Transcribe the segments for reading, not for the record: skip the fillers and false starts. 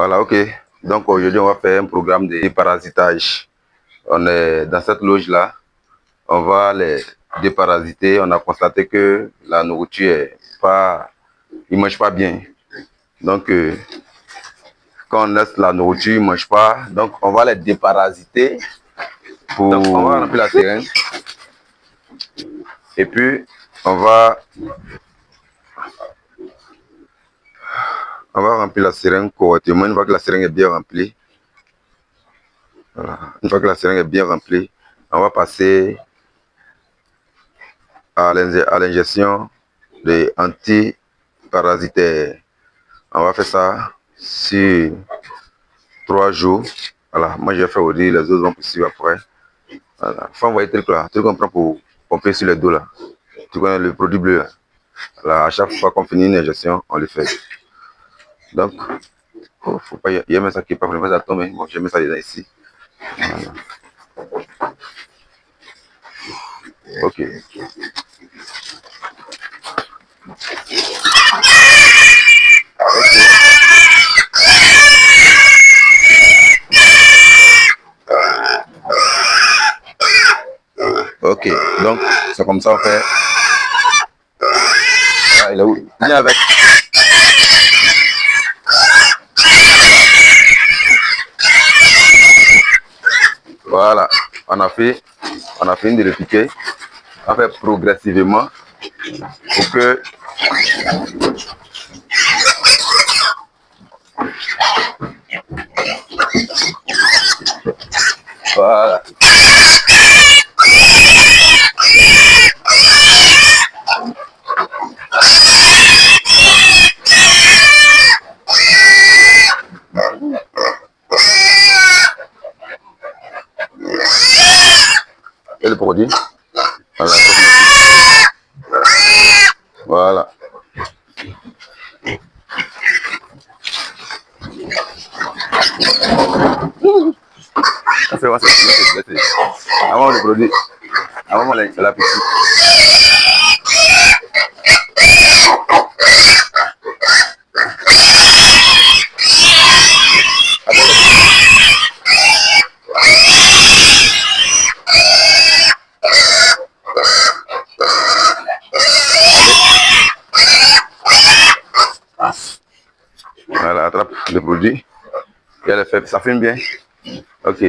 Voilà, ok. Donc aujourd'hui, on va faire un programme de déparasitage. On est dans cette loge-là. On va les déparasiter. On a constaté que la nourriture est pas... Ils ne mangent pas bien. Donc, quand on laisse la nourriture, ils ne mangent pas. Donc, on va les déparasiter. Donc, on va remplir la seringue. Et puis, on va remplir la seringue correctement. Une fois que la seringue est bien remplie, voilà. Une fois que la seringue est bien remplie, on va passer à l'ingestion de antiparasitaires. On va faire ça sur 3 jours. Voilà, moi j'ai fait aujourd'hui, les autres vont suivre après. Voilà. Faut envoyer le truc là, truc qu'on prend pour pomper sur le dos là. Tu connais le produit bleu là. Voilà, à chaque fois qu'on finit une injection, on le fait. Donc, oh, faut pas y a ça qui est pas vraiment ça tombe. Bon, je mets ça déjà ici. Voilà. Ok. Ok, donc c'est comme ça on fait. Ah, il est où? Viens avec. Voilà, on a fini de le piquer. On fait progressivement pour que voilà. Et le produit. Voilà. Voilà. Avant le produit. Avant la petite. Voilà, attrape le produit. Et elle fait, ça filme bien. Ok.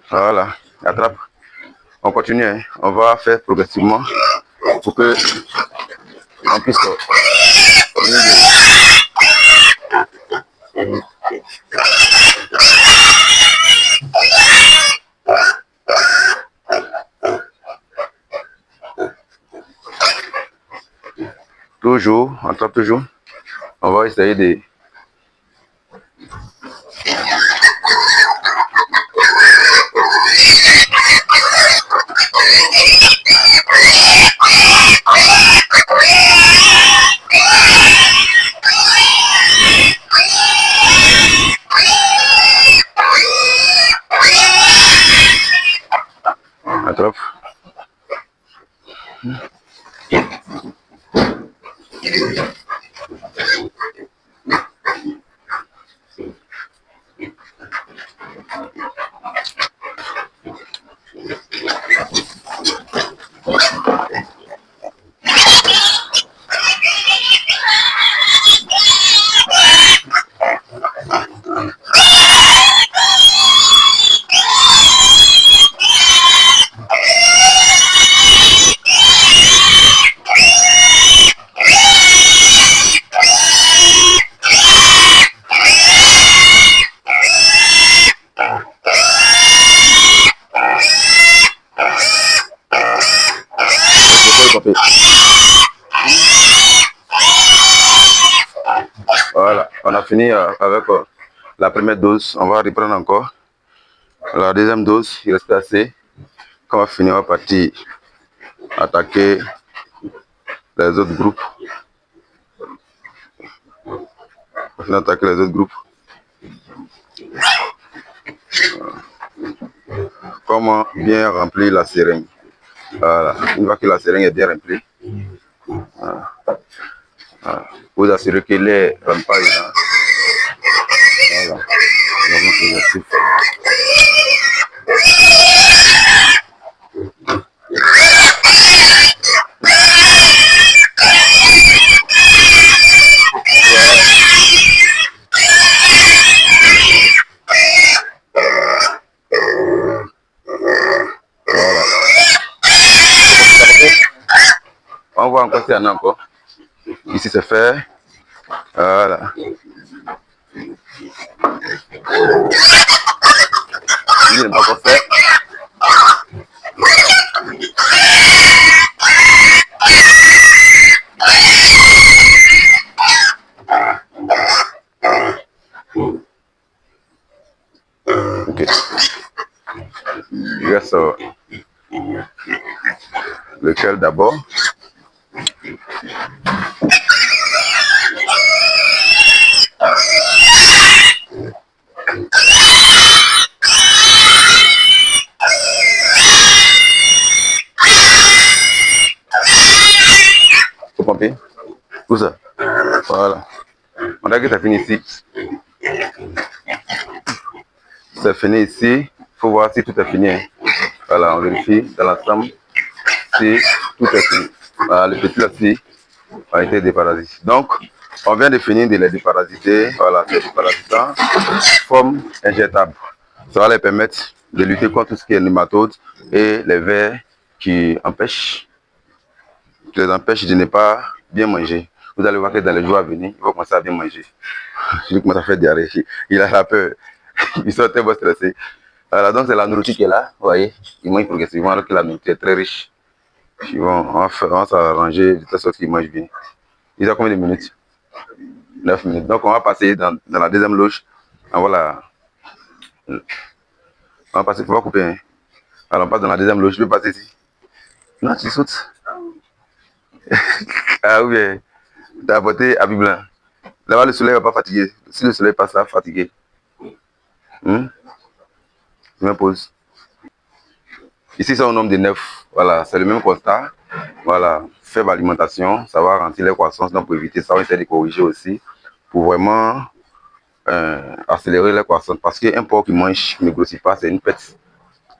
Voilà, attrape. On continue, hein. On va faire progressivement pour que on puisse toujours, on attrape toujours. On va essayer de attrape. Voilà, on a fini avec la première dose. On va reprendre encore la deuxième dose. Il reste assez. Quand on va finir, on va partir attaquer les autres groupes. Afin d'attaquer les autres groupes. Comment bien remplir la seringue. Voilà. Une fois que la seringue est bien remplie, voilà. Voilà. Vous assurez que l'air ne rentre pas dedans. Voilà. On voit encore s'il y en a encore. Ici c'est fait. Voilà. Il n'est pas encore fait. Ok. Il reste lequel d'abord? Faut pomper. Où ça? Voilà. On a que ça finit ici. C'est fini ici. Il faut voir si tout est fini. Voilà, on vérifie dans l'ensemble si tout est fini. Voilà, le petit là-ci a été déparasité. Donc, on vient de finir de les déparasiter. Voilà, ces déparasitants forme injectable. Ça va les permettre de lutter contre tout ce qui est nématodes et les vers qui les empêchent de ne pas bien manger. Vous allez voir que dans les jours à venir, il va commencer à bien manger. Je commence à faire diarrhée. Il a la peur. Ils sont tellement stressés. Voilà, donc c'est la nourriture qui est là. Vous voyez, ils mangent progressivement alors que la nourriture est très riche. On va s'arranger de telle sorte qu'ils mangent bien. Il y a combien de minutes? 9 minutes. Donc on va passer dans la deuxième loge. Voilà. On va passer, faut pas couper. Hein. Alors on passe dans la deuxième loge. Je vais passer ici. Non, tu sautes. Ah oui, tu as apporté habit blanc. Là-bas, le soleil ne va pas fatiguer. Si le soleil passe là, fatigué. Je me pose. Ici, c'est un nombre de 9. Voilà, c'est le même constat. Voilà, faible alimentation, ça va ralentir les croissances. Donc, pour éviter ça, on essaie de corriger aussi. Pour vraiment accélérer les croissances. Parce qu'un porc qui mange, qui ne grossit pas, c'est une perte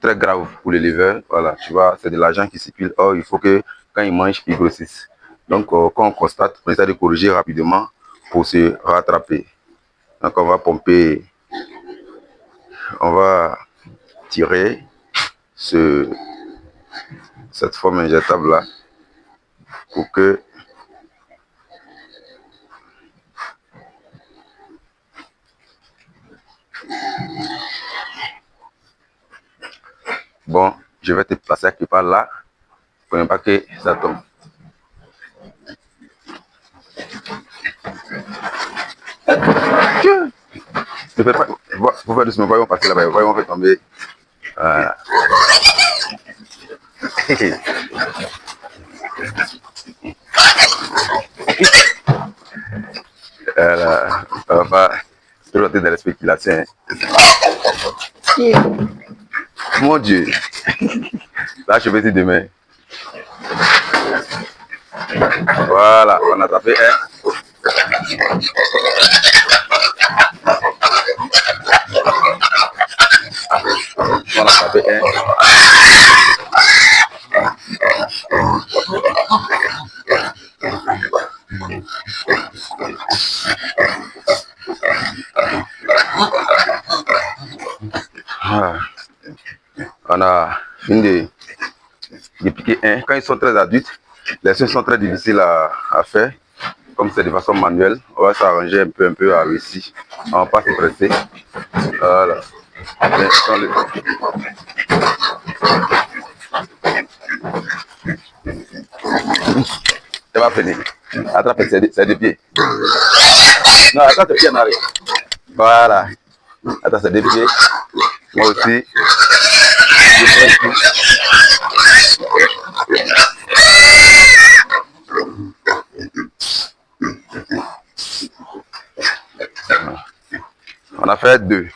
très grave pour l'éleveur. Voilà, tu vois, c'est de l'argent qui circule. Or, il faut que quand il mange, il grossisse. Donc, quand on constate, on essaie de corriger rapidement pour se rattraper. Donc, on va pomper, on va tirer cette forme injectable là pour que bon, je vais te placer quelque part là pour ne pas que ça tombe. Ne fais pas, faut faire doucement, voyons passer là-bas, voyons faire tomber. Voilà. Voilà. On va pas trop rentrer dans les spéculations. Mon Dieu. Là, je vais dire demain. Voilà, on a tapé un. On a tapé un. Ah. On a fini de piquer un. Quand ils sont très adultes, les soins sont très difficiles à faire. Comme c'est de façon manuelle, on va s'arranger un peu à réussir. On va pas se presser. Voilà. C'est pas fini. Attrape ses deux pieds. Non, attrape tes pieds en arrière. Voilà. Attends, c'est deux pieds. Moi aussi. On a fait 2.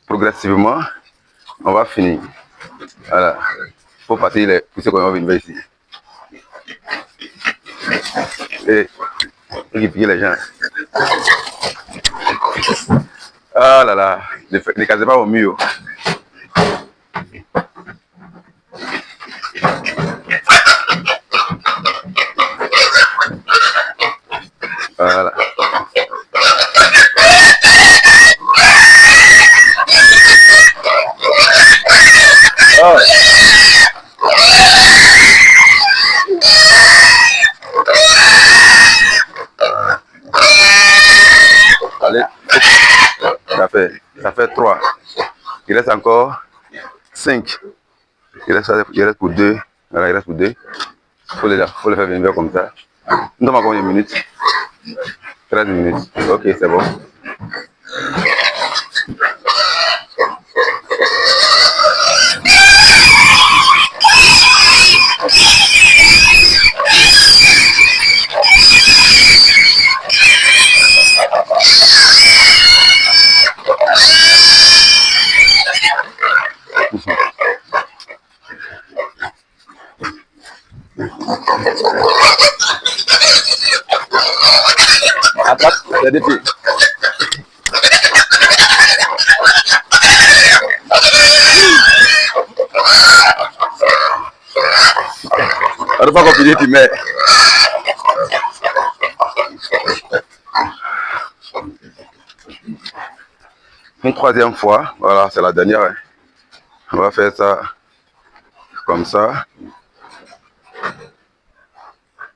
Progressivement, on va finir. Voilà. Il faut passer les poussées qu'on va venir ici. Et piquer les gens. Ah là là, ne cassez pas au mur. Voilà. Oh. Allez, ça fait 3. Il reste encore 5. Il reste pour 2. Voilà, il reste pour 2. Faut les faire venir comme ça. Nous avons encore une minute. 13 minutes. Ok, c'est bon. Attrape les défis. On ne peut pas continuer, tu mets. Une troisième fois, voilà, c'est la dernière. Hein. On va faire ça comme ça.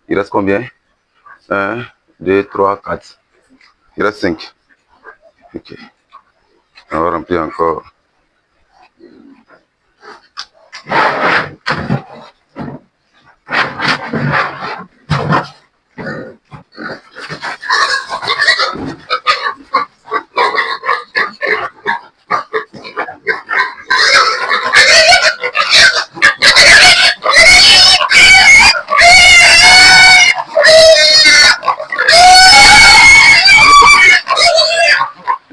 Il reste combien? 1, 2, 3, 4. Il reste 5. Ok. On va remplir encore.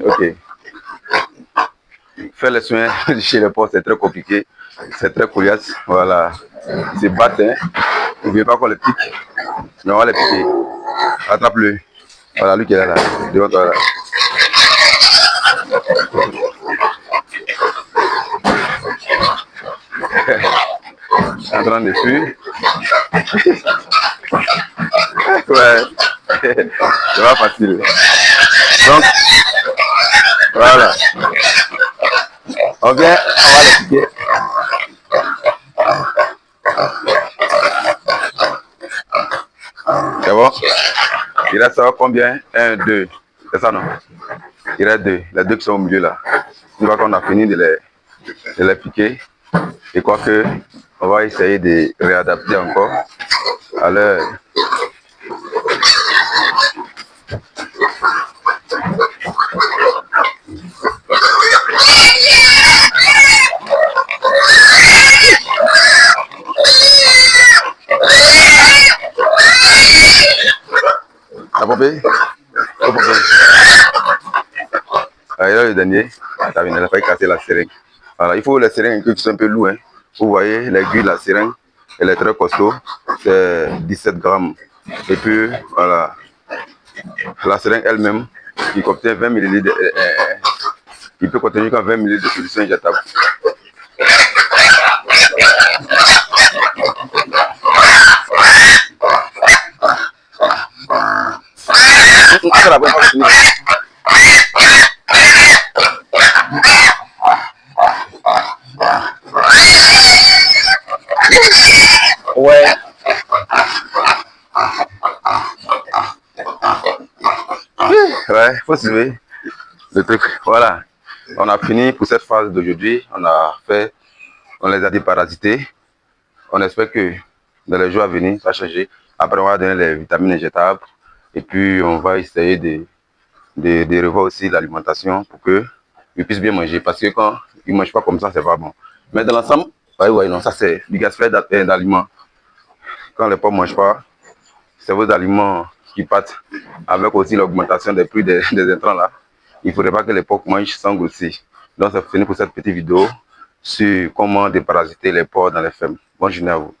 Ok. Faire les soins chez les porcs, c'est très compliqué. C'est très coriace. Voilà. Ils se battent. Hein. N'oubliez pas qu'on les pique. Mais on va les piquer. Attrape-le. Voilà, lui qui est là. Devant toi là. En train de fuir. Ouais. C'est pas facile. Donc, voilà. On vient, on va les piquer. C'est bon? Il reste combien? 1, 2. C'est ça, non? Il reste 2. Les 2 qui sont au milieu là. Une fois qu'on a fini de les piquer, et quoi que, on va essayer de réadapter encore à leur. T'as pompé? Faut pomper. Ah, et là, le dernier, elle a failli casser la seringue. Voilà, il faut les seringues qui sont un peu lourdes. Hein. Vous voyez, l'aiguille de la seringue, elle est très costaud. C'est 17 grammes. Et puis, voilà, la seringue elle-même, qui contient 20 ml, il peut contenir 20 ml de solution injectable. Ouais. Ouais, faut suivre le truc. Voilà. On a fini pour cette phase d'aujourd'hui. On les a déparasités. On espère que dans les jours à venir, ça va changer. Après, on va donner les vitamines injectables. Et puis, on va essayer de revoir aussi l'alimentation pour qu'ils puissent bien manger. Parce que quand ils ne mangent pas comme ça, c'est pas bon. Mais dans l'ensemble, ouais, non, ça c'est du gaspillage d'aliments. Quand les pauvres ne mangent pas, c'est vos aliments qui partent avec aussi l'augmentation des prix des intrants là. Il ne faudrait pas que les porcs mangent sans grossir. Donc, c'est fini pour cette petite vidéo sur comment déparasiter les porcs dans les fermes. Bonne journée à vous.